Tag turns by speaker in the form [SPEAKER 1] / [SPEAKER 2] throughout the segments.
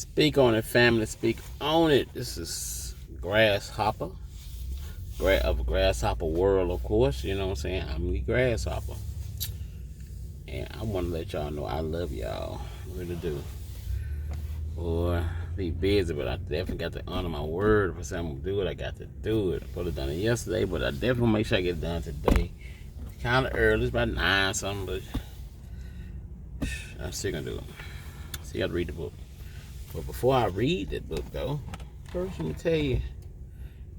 [SPEAKER 1] Speak on it, family. Speak on it. This is Grasshopper. Of Grasshopper World, of course. You know what I'm saying? I'm the Grasshopper. And I want to let y'all know I love y'all. I really do. Or be busy, but I definitely got to honor my word. If I say I'm going to do it, I got to do it. I could have done it yesterday, but I definitely make sure I get it done today. It's kind of early. It's about 9 something, but I'm still going to do it. So you got to read the book. But before I read the book, though, first let me tell you,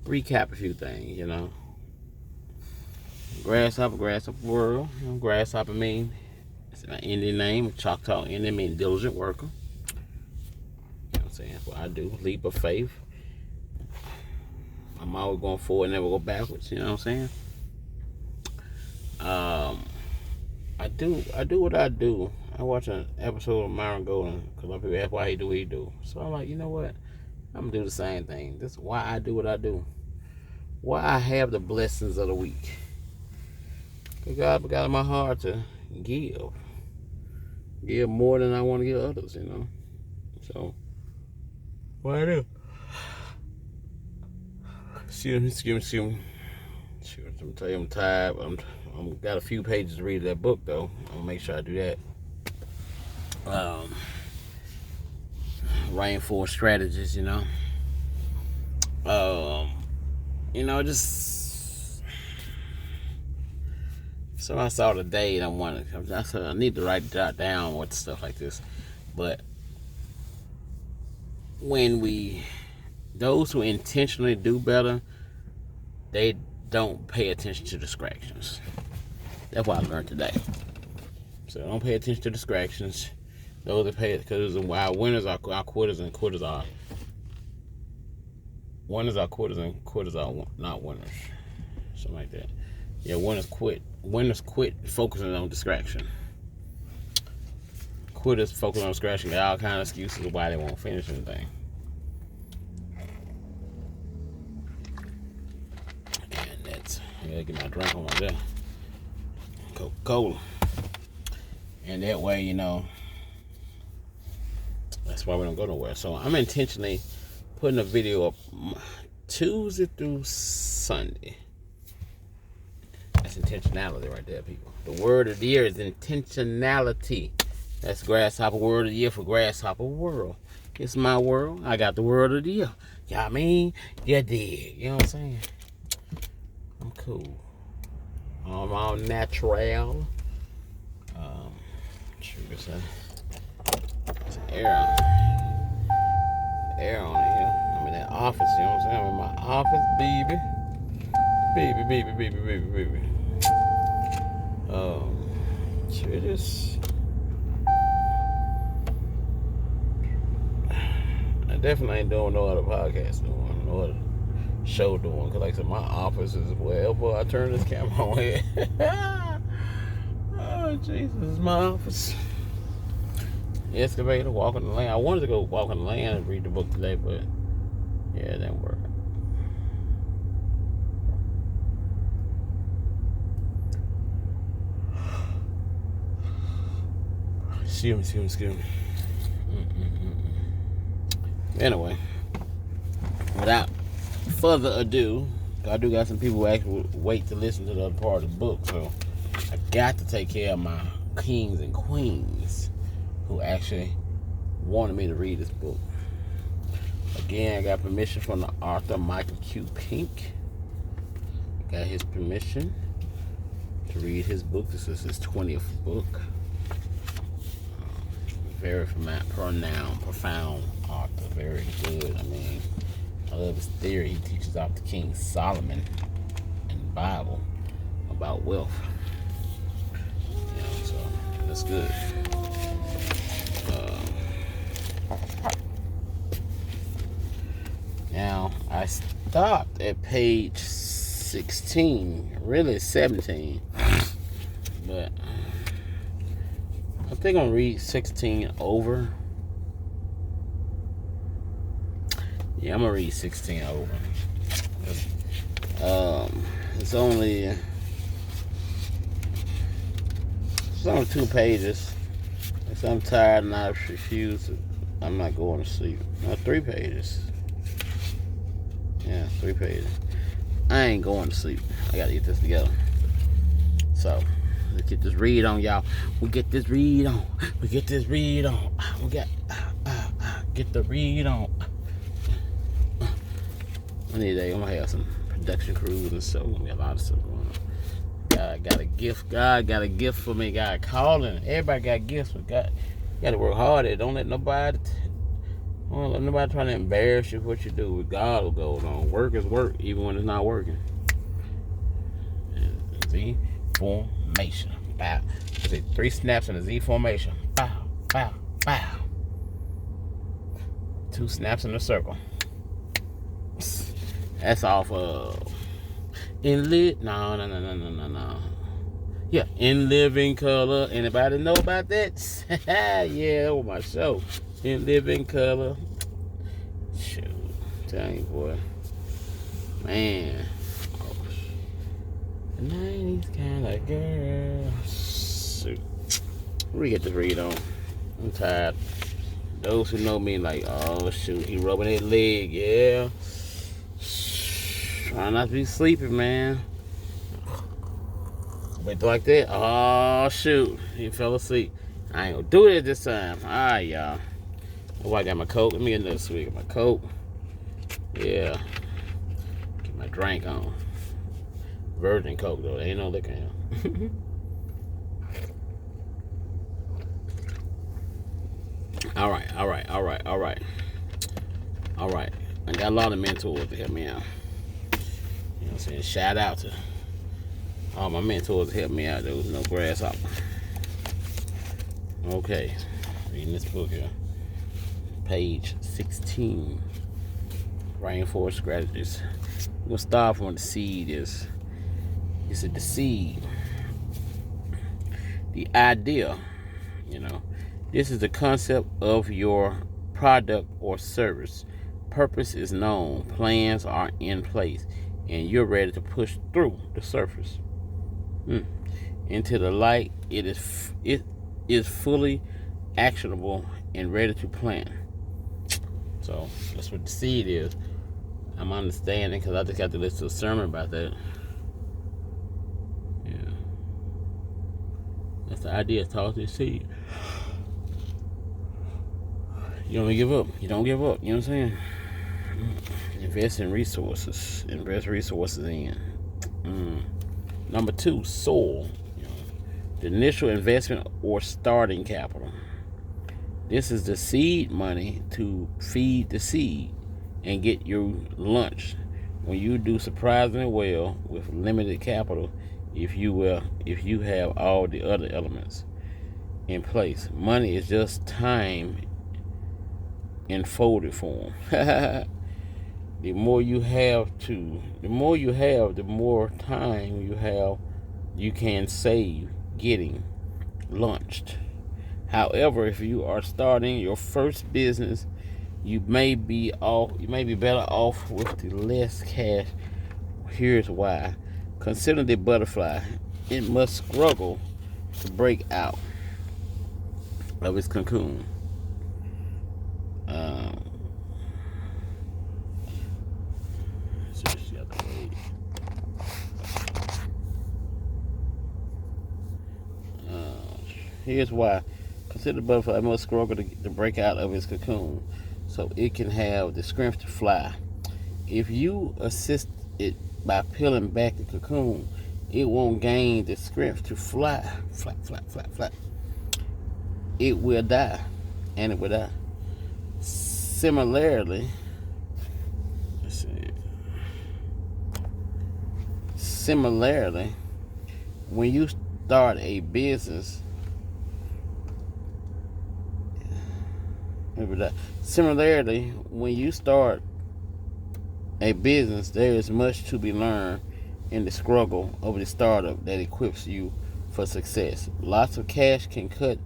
[SPEAKER 1] recap a few things, you know. Grasshopper World. You know, grasshopper means, it's my Indian name, Choctaw Indian, means diligent worker. You know what I'm saying? That's what I do, leap of faith. I'm always going forward, never go backwards, you know what I'm saying? I do what I do. I watch an episode of Myron Golden, because a lot of people ask why he do what he do. So I'm like, you know what? I'm going to do the same thing. This is why I do what I do. Why I have the blessings of the week. Because God got in my heart to give. Give more than I want to give others, you know. So, what I do? Excuse me. I'm tell you I'm tired. I'm got a few pages to read of that book, though. I'm going to make sure I do that. Rainforest strategies, you know. Just so I saw today and I need to jot down what stuff like this. But those who intentionally do better, they don't pay attention to distractions. That's what I learned today. So don't pay attention to distractions. Those that pay it, because while winners are quitters and quitters are winners are quitters and quitters are not winners. Something like that. Yeah, winners quit. Winners quit focusing on distraction. Quitters focus on distraction. Got all kind of excuses of why they won't finish anything. And that's, I gotta get my drink on right there. Coca-Cola. And that way, you know, that's why we don't go nowhere. So I'm intentionally putting a video up Tuesday through Sunday. That's intentionality right there, people. The word of the year is intentionality. That's Grasshopper Word of the Year for Grasshopper World. It's my world. I got the word of the year. You know what I mean? You dig. You know what I'm saying? I'm cool. I'm all natural. Sugar, son. There's air on here. I'm in that office, you know what I'm saying? I'm in my office, baby. Baby. Should just... I definitely ain't doing no other podcast doing, no other show doing. Because like I said, my office is wherever I turn this camera on here. Oh, Jesus, this is my office. Excavator, walking the land. I wanted to go walk on the land and read the book today, but yeah, it didn't work. Excuse me. Anyway, without further ado, I do got some people who actually wait to listen to the other part of the book, so I got to take care of my kings and queens who actually wanted me to read this book. Again, I got permission from the author, Michael Q. Pink. Got his permission to read his book. This is his 20th book. Very profound author. Very good. I mean, I love his theory. He teaches out to King Solomon in the Bible about wealth. You know, so that's good. Now, I stopped at page 16, really 17, but I think I'm going to read 16 over. Yeah, I'm going to read 16 over. It's only 2 pages. So I'm tired and I refuse to I'm not going to sleep. 3 pages. Yeah, 3 pages. I ain't going to sleep. I gotta get this together. So, let's get this read on, y'all. We get this read on. We get this read on. We got get the read on. I'm gonna have some production crews and stuff. Gonna be a lot of stuff going on. God got a gift. God got a gift for me. God calling. Everybody got gifts, but God, you gotta work hard at it. Don't let nobody try to embarrass you for what you do. With God will go on. Work is work, even when it's not working. Z formation. Bow. 3 snaps in the Z formation. Bow, bow, bow. 2 snaps in the circle. That's off of No. Yeah, In Living Color. Anybody know about that? Yeah, that was my show. In Living Color. Shoot, tell you, boy. Man. The 90s kind of girl. Shoot. We get to read on. I'm tired. Those who know me like, oh shoot, he rubbing his leg, yeah. Try not to be sleeping, man. Wait like that. Oh shoot, he fell asleep. I ain't gonna do it this time. Alright, y'all. Oh, I got my coat. Let me get another swig of my coat. Yeah. Get my drink on. Virgin Coke though. There ain't no liquor in. All right. I got a lot of mentors to help me out. You know what I'm saying? Shout out to all my mentors to help me out. There was no grasshopper. Okay. Reading this book here. Page 16. Rainforest strategies. We're gonna start from the seed is. You said the seed. The idea, you know. This is the concept of your product or service. Purpose is known, plans are in place, and you're ready to push through the surface. Into the light, it is fully actionable and ready to plant. So that's what the seed is. I'm understanding because I just got to listen to a sermon about that. Yeah. That's the idea, talk to the seed. You don't give up. You don't give up. You know what I'm saying? Invest in resources. Invest resources in. Number 2, soil. You know, the initial investment or starting capital. This is the seed money to feed the seed and get your lunch. When you do surprisingly well with limited capital, if you have all the other elements in place. Money is just time in folded form. The more you have, the more time you can save getting launched. However, if you are starting your first business, you may be better off with the less cash. Here's why. Consider the butterfly. It must struggle to break out of its cocoon. Here's why. Consider the butterfly must struggle to break out of its cocoon so it can have the strength to fly. If you assist it by peeling back the cocoon, it won't gain the strength to fly. Flat. It will die. And it will die. Similarly, when you start a business, there is much to be learned in the struggle of the startup that equips you for success. Lots of cash can cut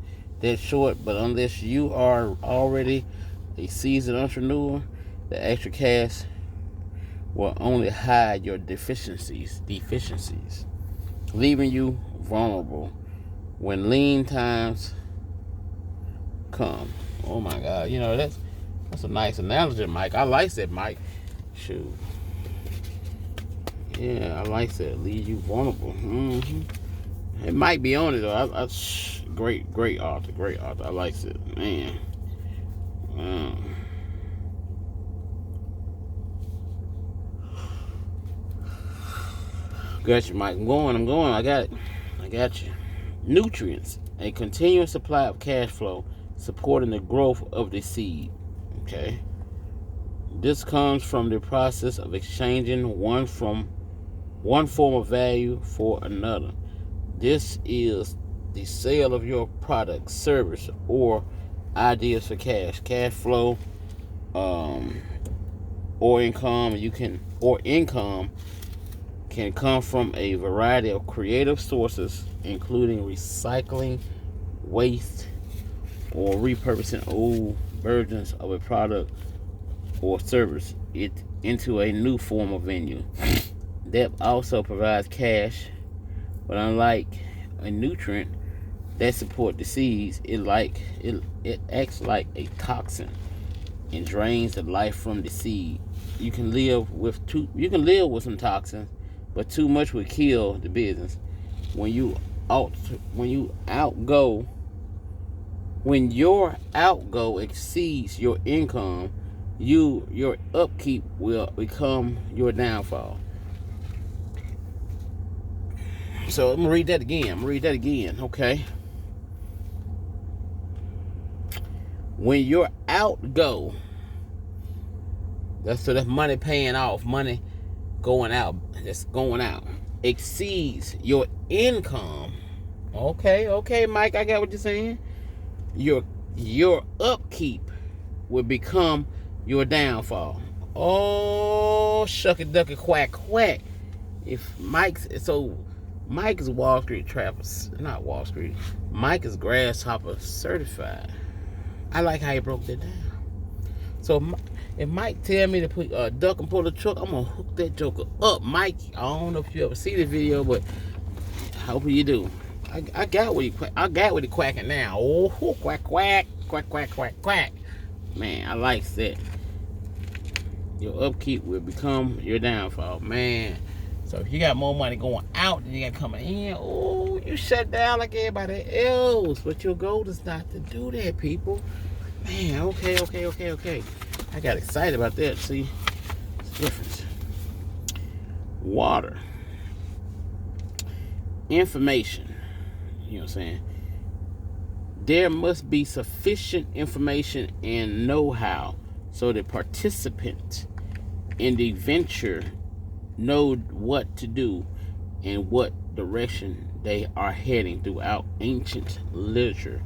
[SPEAKER 1] that short, but unless you are already a seasoned entrepreneur, the extra cash will only hide your deficiencies, leaving you vulnerable when lean times come. Oh my God, you know, that's a nice analogy, Mike. I like that, Mike. Shoot. Yeah, I like that. Leave you vulnerable. It might be on it though. Great author. Great author. I like it, man. Got you, Mike. I'm going. I got it. I got you. Nutrients. A continuous supply of cash flow supporting the growth of the seed. Okay. This comes from the process of exchanging one form of value for another. This is the sale of your product, service, or ideas for cash. Cash flow, or income can come from a variety of creative sources, including recycling, waste, or repurposing old versions of a product or service it into a new form of venue. That also provides cash, but unlike a nutrient that support the seeds, it acts like a toxin and drains the life from the seed. You can live with some toxins, but too much would kill the business. When your outgo exceeds your income, your upkeep will become your downfall. So I'm gonna read that again. Okay. When your outgo, that's money paying off, money going out, exceeds your income. Okay, Mike, I got what you're saying. Your upkeep will become your downfall. Oh, shucky ducky quack quack. Mike is Wall Street Trappers, not Wall Street. Mike is Grasshopper certified. I like how he broke that down. So if Mike tell me to put duck and pull the truck, I'm gonna hook that joker up, Mike. I don't know if you ever see the video, but I hope you do. I got what he quacking now. Oh, quack quack quack quack quack quack. Man, I like that. Your upkeep will become your downfall, man. So if you got more money going out than you got coming in, oh, you shut down like everybody else. But your goal is not to do that, people. Man, okay. I got excited about that. See, it's different. Water. Information. You know what I'm saying? There must be sufficient information and know-how so the participant in the venture know what to do and what direction they are heading. Throughout ancient literature,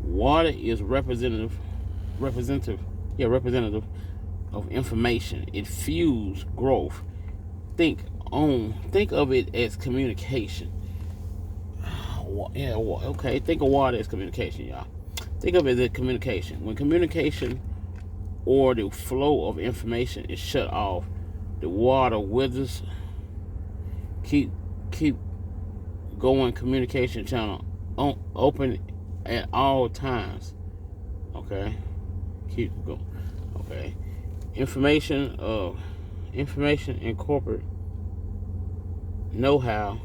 [SPEAKER 1] water is representative of information. It fuels growth. Think of it as communication. Okay. Think of water as communication, y'all. Think of it as communication. When communication or the flow of information is shut off, the water withers. Keep going communication channel open at all times. Okay. Keep going. Okay. Information and corporate know-how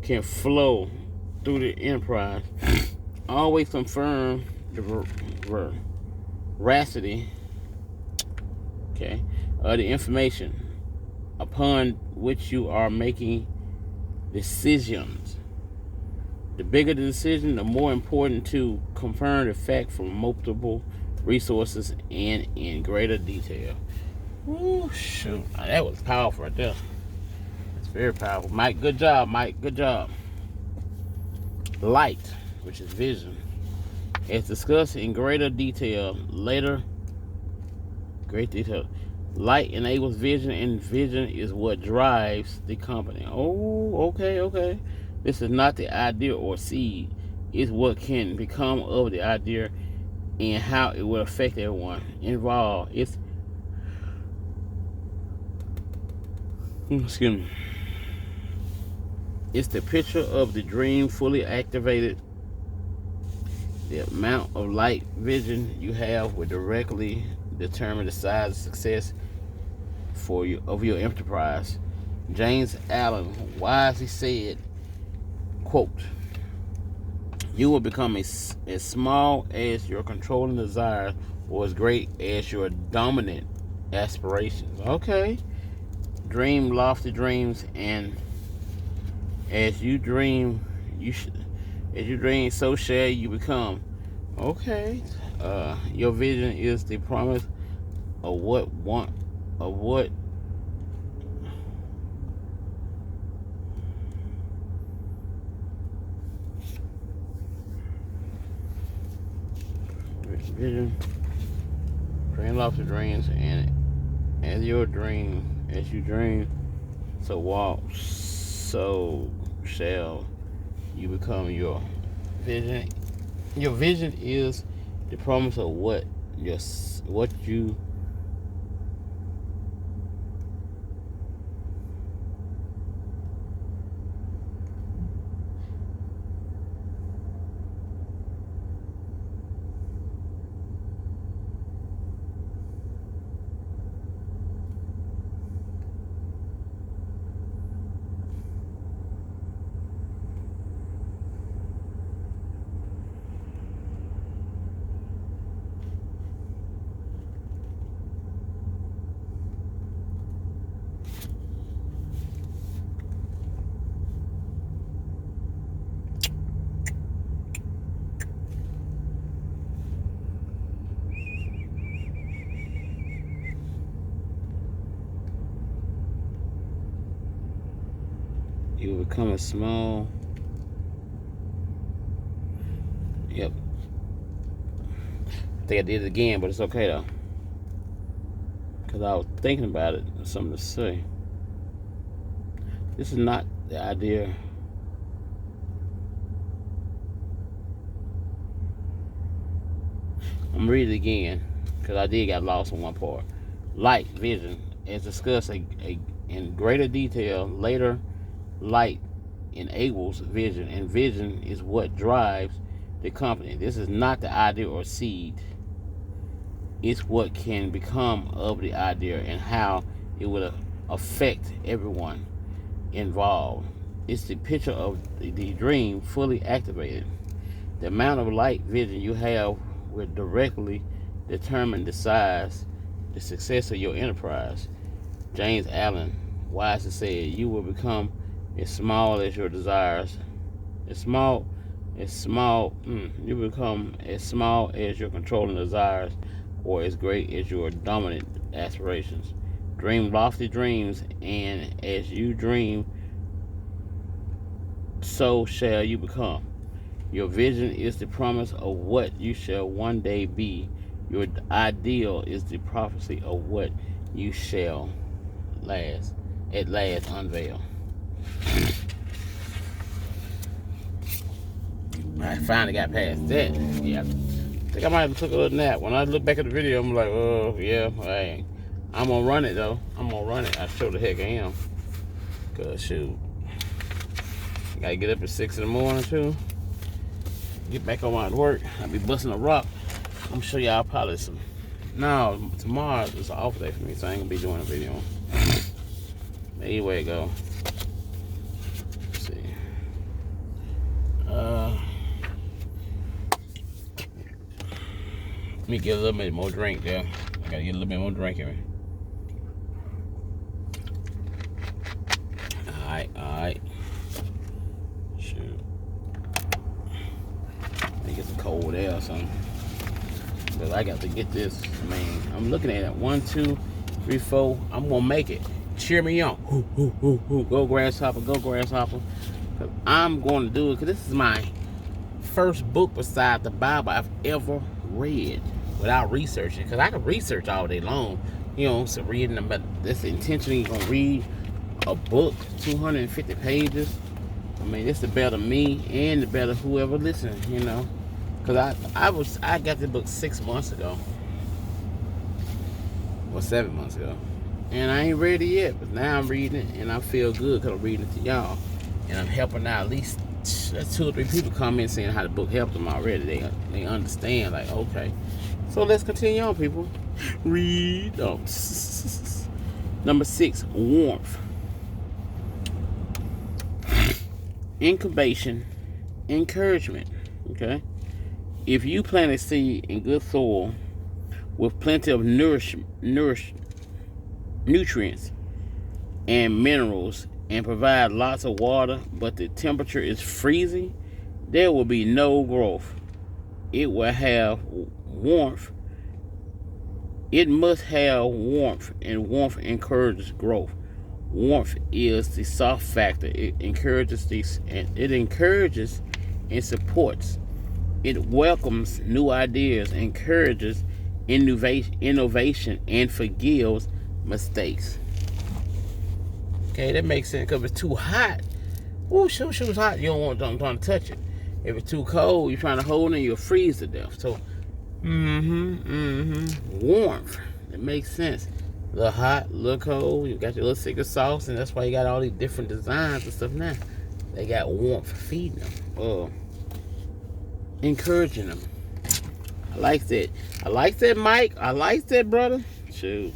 [SPEAKER 1] can flow through the enterprise. Always confirm the veracity, the information upon which you are making decisions. The bigger the decision, the more important to confirm the fact from multiple resources and in greater detail. Ooh, shoot. That was powerful right there. It's very powerful. Mike, good job, Mike. Good job. Light, which is vision, as discussed in greater detail later. Great detail. Light enables vision, and vision is what drives the company. Oh, okay. This is not the idea or seed. It's what can become of the idea and how it will affect everyone involved. It's the picture of the dream fully activated. The amount of light vision you have will directly determine the size of success of your enterprise. James Allen wisely said, quote, "You will become as small as your controlling desires or as great as your dominant aspirations." Okay. Dream lofty dreams, and as you dream, so shall you become. Okay. Your vision is the promise of what vision, dream lofty dreams, and as you dream, so shall you become. Your vision is the promise of what you will become a small. Yep. I think I did it again, but it's okay though, because I was thinking about it. There's something to say. This is not the idea. I'm reading it again because I did get lost in one part. Light vision, as discussed in greater detail later, light enables vision, and vision is what drives the company. This is not the idea or seed. It's what can become of the idea and how it will affect everyone involved. It's the picture of the dream fully activated. The amount of light vision you have will directly determine the success of your enterprise. James Allen wisely said, "You will become as small as your desires. You become as small as your controlling desires, or as great as your dominant aspirations. Dream lofty dreams, and as you dream, so shall you become. Your vision is the promise of what you shall one day be. Your ideal is the prophecy of what you shall at last unveil." I finally got past that. Yeah, I think I might have took a little nap. When I look back at the video, I'm like, oh yeah, I'm gonna run it though. I'm gonna run it. I sure the heck I am. Cause shoot, I gotta get up at 6 in the morning too. Get back on my work. I'll be busting a rock. I'm gonna show y'all probably some. No, tomorrow is an off day for me, so I ain't gonna be doing a video. Anyway, it go. Let's see. Let me get a little bit more drink there. I gotta get a little bit more drink in me. Alright. Shoot. Let me get some cold air or something. Because I got to get this, man. I'm looking at it. 1, 2, 3, 4. I'm gonna make it. Cheer me on. Go grasshopper, go grasshopper. Because I'm going to do it. Because this is my first book beside the Bible I've ever read without researching. Because I can research all day long. You know, so reading about this intentionally going to read a book, 250 pages. I mean, this is better me and the better whoever listens, you know. Because I got the book 6 months ago. Or 7 months ago. And I ain't read it yet, but now I'm reading it, and I feel good because I'm reading it to y'all. And I'm helping out at least That's 2 or 3 people comment saying how the book helped them already. They understand, like, okay. So let's continue on, people. Read. Oh. Number 6, warmth. Incubation, encouragement. Okay. If you plant a seed in good soil with plenty of nutrients and minerals, and provide lots of water, but the temperature is freezing, there will be no growth. It will have warmth. It must have warmth, and warmth encourages growth. Warmth is the soft factor. It encourages and supports. It welcomes new ideas, encourages innovation, and forgives mistakes. Okay, that makes sense. Because if it's too hot, shoes hot, you don't want to touch it. If it's too cold, you're trying to hold it, you'll freeze to death. So, warmth. It makes sense. A little hot, a little cold. You got your little secret sauce, and that's why you got all these different designs and stuff now. They got warmth feeding them. Encouraging them. I like that. I like that, Mike. I like that, brother. Shoot.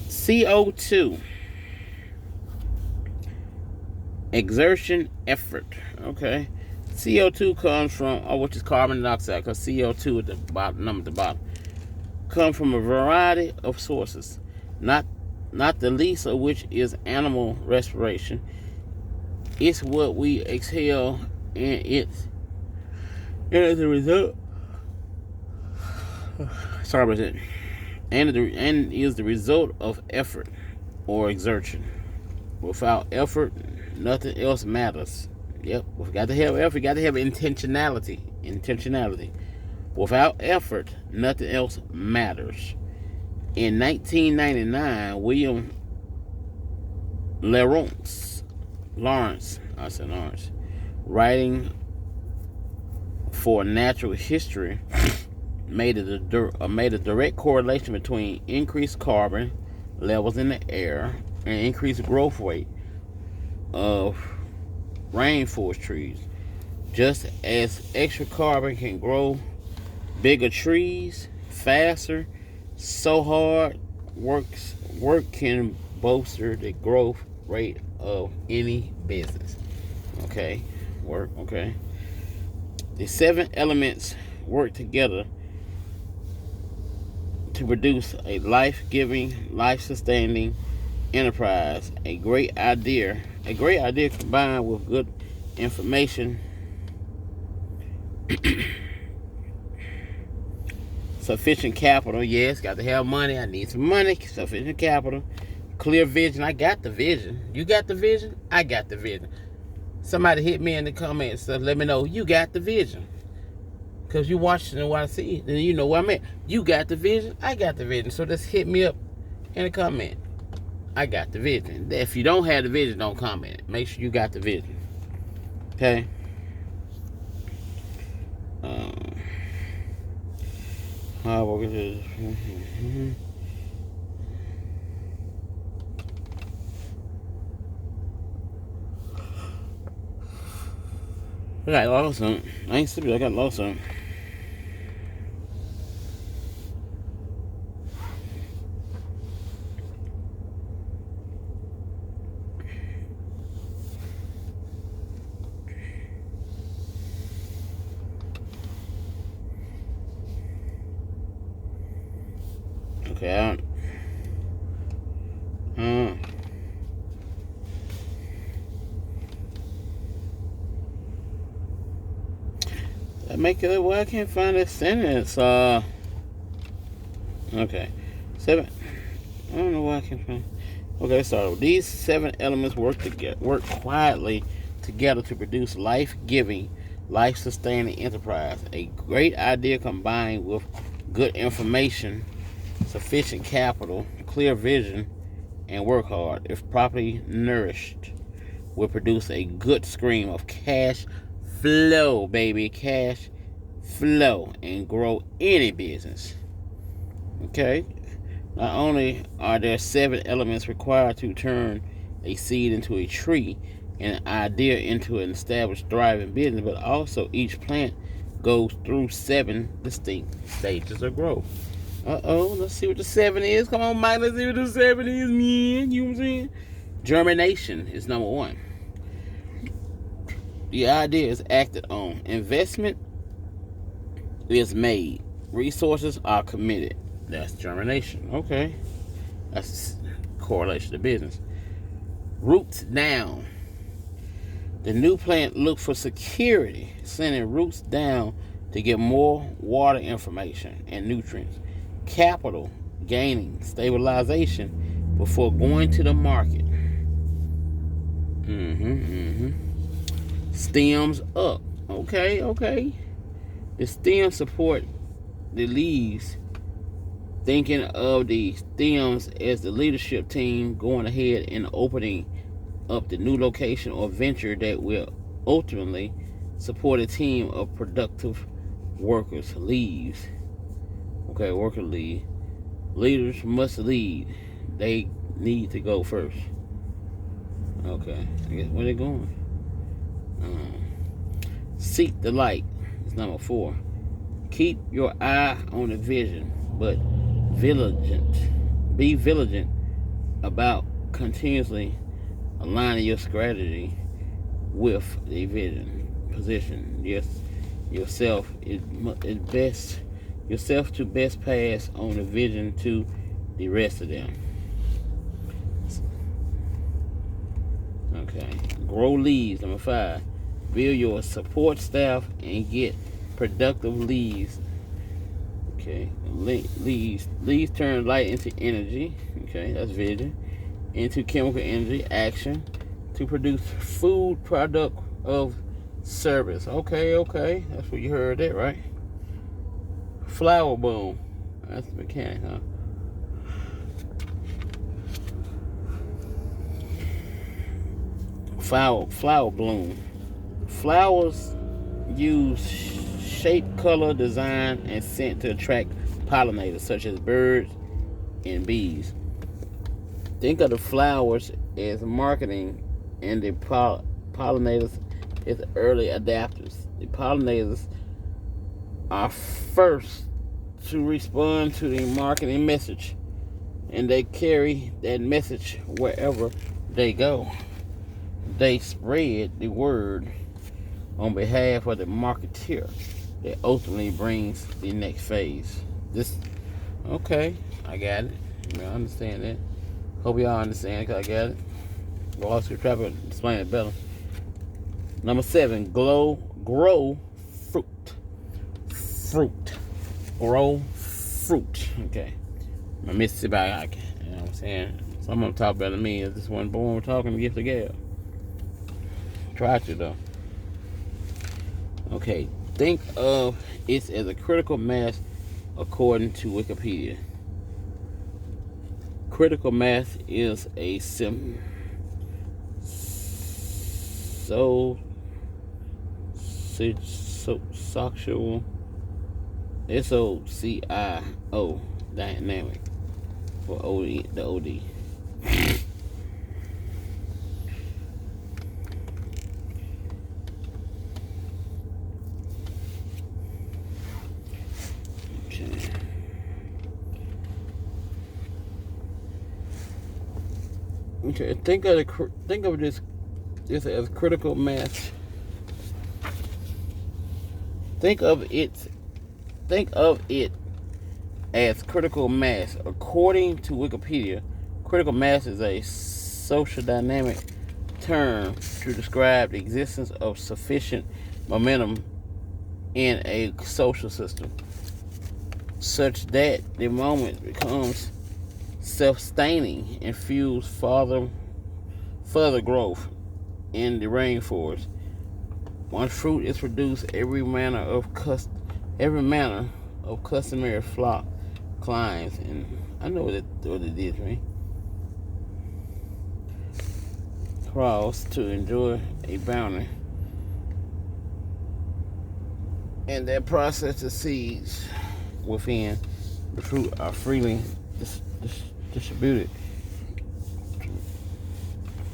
[SPEAKER 1] CO2. Exertion, effort. Okay. CO2 comes from, which is carbon dioxide, because CO2 at the bottom, comes from a variety of sources, not the least of which is animal respiration. It's what we exhale, and as a result, sorry about that, and is the result of effort or exertion. Without effort, nothing else matters. Yep, we got to have effort. We got to have intentionality. Without effort, nothing else matters. In 1999, William Lawrence, writing for Natural History, made a direct correlation between increased carbon levels in the air and increased growth rate of rainforest trees. Just as extra carbon can grow bigger trees faster, so hard work can bolster the growth rate of any business. Okay, work. Okay, the 7 elements work together to produce a life-giving, life-sustaining enterprise. A great idea combined with good information, sufficient capital. Yes, got to have money. I need some money. Sufficient capital, clear vision. I got the vision. You got the vision. I got the vision. Somebody hit me in the comments stuff. Let me know you got the vision. Because you watching what I see, then you know what I meant. You got the vision. I got the vision. So just hit me up in the comment. I got the vision. If you don't have the vision, don't comment. Make sure you got the vision. Okay? I got lost on. I ain't stupid. I got lost on. Okay, that make it. Well, I can't find that sentence. Okay, 7. I don't know why I can't find. Okay, so these 7 elements work quietly together to produce life-giving, life-sustaining enterprise. A great idea combined with good information, sufficient capital, clear vision, and work hard, if properly nourished, will produce a good stream of cash flow, baby, cash flow, and grow any business. Okay? Not only are there 7 elements required to turn a seed into a tree, an idea into an established, thriving business, but also each plant goes through 7 distinct stages of growth. Let's see what the 7 is. Come on, Mike, let's see what the 7 is, man. You know what I'm saying? Germination is number 1. The idea is acted on. Investment is made. Resources are committed. That's germination. Okay. That's correlation to business. Roots down. The new plant looks for security, sending roots down to get more water information and nutrients. Capital gaining stabilization before going to the market. Stems up. Okay. The stems support the leaves, thinking of the stems as the leadership team going ahead and opening up the new location or venture that will ultimately support a team of productive workers. Leaves. Okay, worker lead. Leaders must lead. They need to go first. Okay, I guess where they going? Seek the light is number 4. Keep your eye on the vision, but be vigilant about continuously aligning your strategy with the vision. Position yourself to best pass on the vision to the rest of them. Okay. Grow leads, number 5. Build your support staff and get productive leads. Okay. Leads turn light into energy. Okay, that's vision. Into chemical energy, action, to produce food product of service. Okay. That's what you heard that, right? Flower boom. That's the mechanic, huh? Flower bloom. Flowers use shape, color, design, and scent to attract pollinators such as birds and bees. Think of the flowers as marketing and the pollinators as early adapters. The pollinators are first to respond to the marketing message, and they carry that message wherever they go. They spread the word on behalf of the marketeer that ultimately brings the next phase. Okay, I got it. I understand that. Hope y'all understand it, because I got it. Well, I'll try to explain it better. Number 7, grow fruit. Grow fruit. Okay. My Mississippi, you know what I'm saying? Someone talk better than me. If this one born talking to gift the gab. Try to, though. Okay. Think of it as a critical mass according to Wikipedia. Critical mass is a social SOCIO dynamic for the OD. Okay, think of this as critical mass. Think of it as critical mass. According to Wikipedia, critical mass is a social dynamic term to describe the existence of sufficient momentum in a social system such that the moment becomes self-sustaining and fuels further growth in the rainforest. Once fruit is produced, every manner of customary flock climbs, and I know what it did to me. Crawls to enjoy a bounty, and that process the seeds within the fruit are freely distributed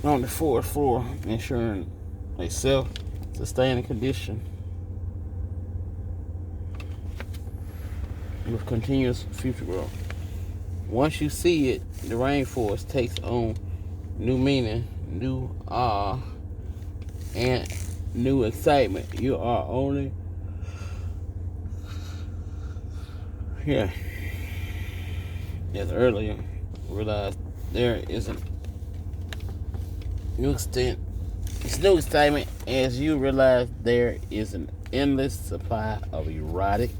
[SPEAKER 1] on the fourth floor, ensuring a self-sustaining condition with continuous future growth. Once you see it, the rainforest takes on new meaning, new awe, and new excitement. You are only here, as earlier, realized there is a new extent. It's new excitement as you realize there is an endless supply of erotic,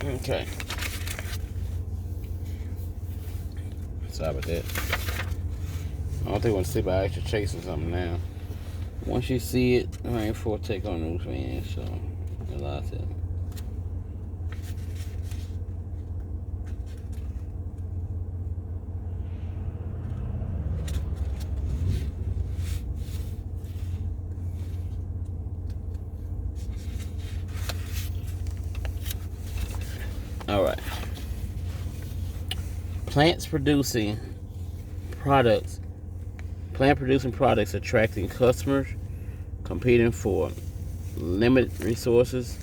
[SPEAKER 1] okay. Sorry about that. I don't think I want to sleep. I actually chasing something now. Once you see it, rainforest take on new meaning. So, a lot of it. All right. Plant producing products attracting customers, competing for limited resources,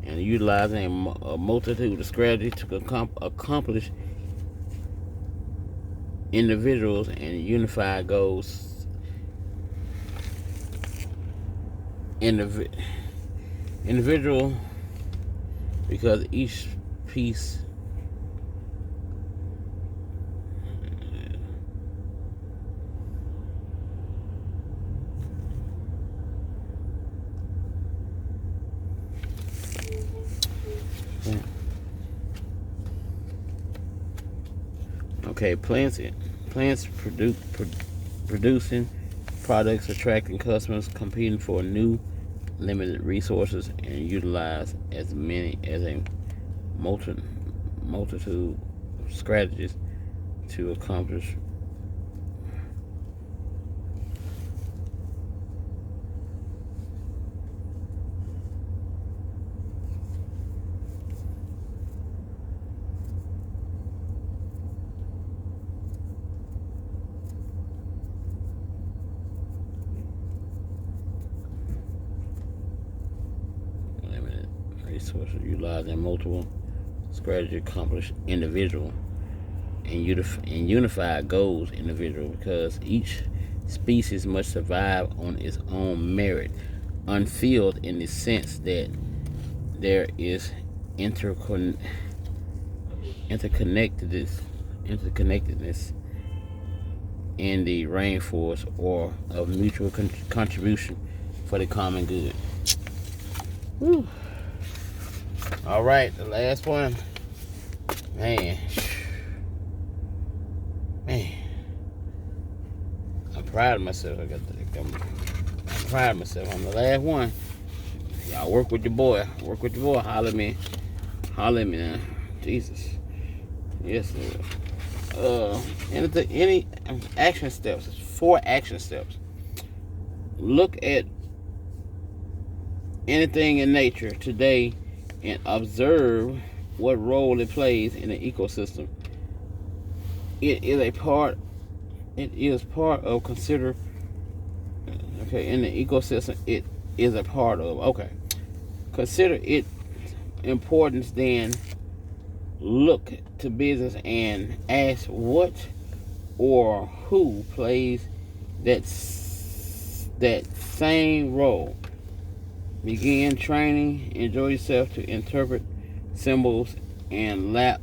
[SPEAKER 1] and utilizing a multitude of strategies to accomplish individuals and unified goals. Individual, because each piece plants producing products attracting customers, competing for new limited resources, and utilize as many as a multitude of strategies to accomplish limited resources, utilizing multiple strategies to accomplish individual and unified goals individual, because each species must survive on its own merit, unfilled in the sense that there is interconnectedness in the rainforest, or of mutual contribution for the common good. Whew. All right, the last one. Man, I'm proud of myself. I'm proud of myself. I'm the last one. Y'all work with your boy. Holler at me now. Jesus. Yes, Lord. Any action steps. 4 action steps. Look at anything in nature today and observe what role it plays in the ecosystem. It is part of consider. Okay, in the ecosystem, it is a part of. Okay, consider its importance. Then look to business and ask what or who plays that same role. Begin training. Enjoy yourself to interpret symbols and lap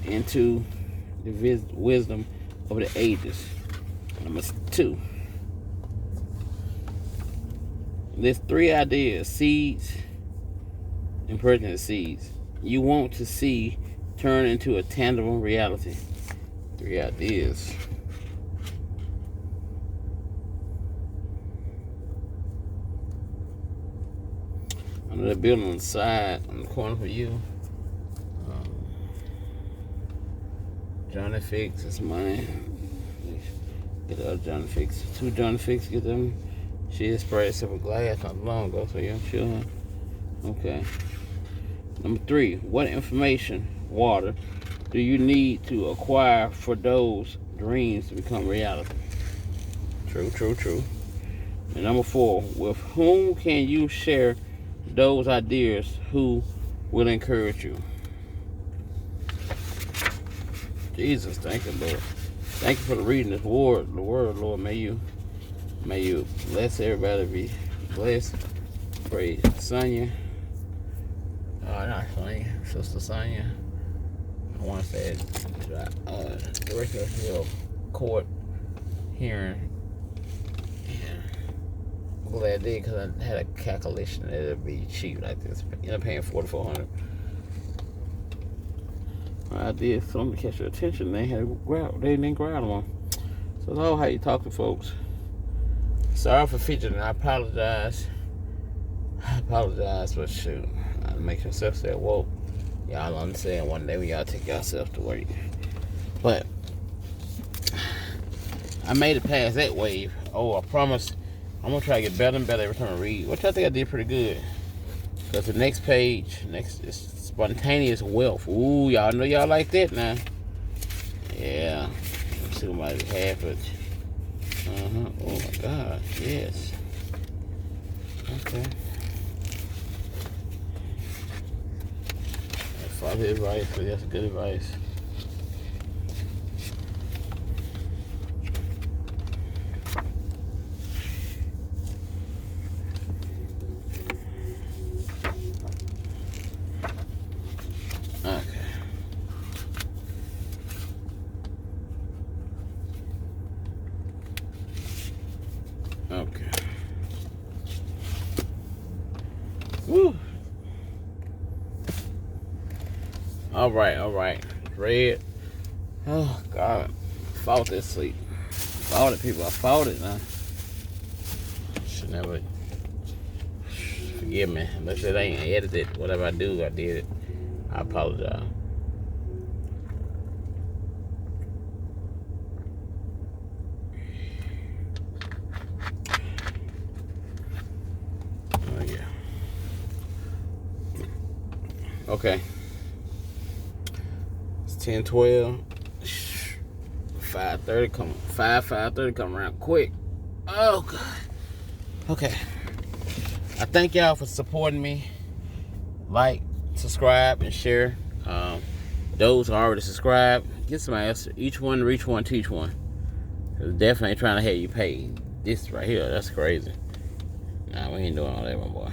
[SPEAKER 1] into the wisdom of the ages. Number 2. There's 3 ideas: seeds, impertinent seeds you want to see turn into a tangible reality. 3 ideas. Under the building on the side, on the corner for you. Johnny Fix, it's money. Get the other John Fix. 2 John Fix, get them. She had sprayed some glass not long ago, so yeah, I'm sure. Okay. Number 3, what information, water, do you need to acquire for those dreams to become reality? True, true, true. And number 4, with whom can you share those ideas who will encourage you? Jesus, thank you, Lord. Thank you for the reading this word, the word, Lord. May you bless everybody, be blessed. Pray, Sonia. Not Sonia, Sister Sonia. I want to say Director Hill Court hearing. Yeah. I'm glad I did, because I had a calculation that it'd be cheap like this. You end up paying $4,400. I did something to catch your attention. They didn't grab them. So that's how you talk to folks. Sorry for fidgeting. I apologize. But shoot, I make myself say, whoa. Y'all understand one day when y'all take yourself to work. But I made it past that wave. Oh, I promise I'm gonna try to get better and better every time I read. Which I think I did pretty good. Because the next page, is spontaneous wealth. Ooh, y'all know y'all like that now. Yeah. Let's see what might happen. Oh my God. Yes. Okay. Follow his advice, but that's good advice. Okay. Woo. All right. Red. Oh God. Fought this sleep. Fought it, people. I fought it now. Should never. Forgive me. Unless it ain't edited. Whatever I do, I did it. I apologize. Oh yeah. Okay. 10:12, 5:30 come 5:30 come around quick. Oh God. Okay. I thank y'all for supporting me. Like, subscribe, and share. Those who already subscribed, get somebody else. Each one, reach one, teach one. Cause definitely ain't trying to have you pay this right here. That's crazy. Nah, we ain't doing all that, my boy.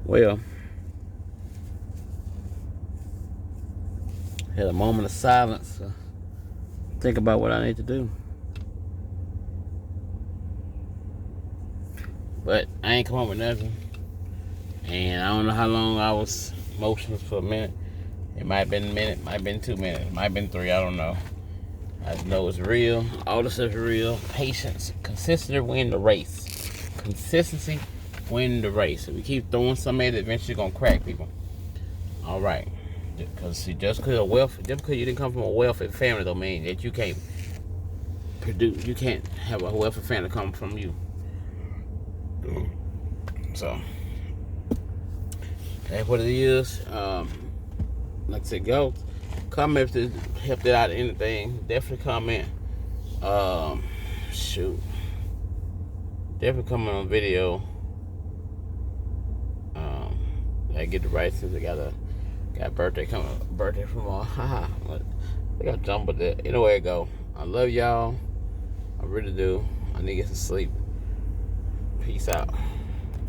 [SPEAKER 1] Well, had a moment of silence. Think about what I need to do. But I ain't come up with nothing. And I don't know how long I was motionless for a minute. It might have been a minute, might have been 2 minutes, might have been 3, I don't know. I just know it's real. All this stuff is real. Patience. Consistency win the race. Consistency win the race. If we keep throwing something at it, eventually gonna crack people. All right. Because just because you didn't come from a wealthy family don't mean that you can't produce. You can't have a wealthy family come from you. So that's what it is. Like I said, go comment if this helped it out anything. Definitely comment. Shoot. Definitely comment on video. I get the right since I got a birthday from all. They got jumbled there. Anyway, go. I love y'all. really do. I need to get some sleep. Peace out.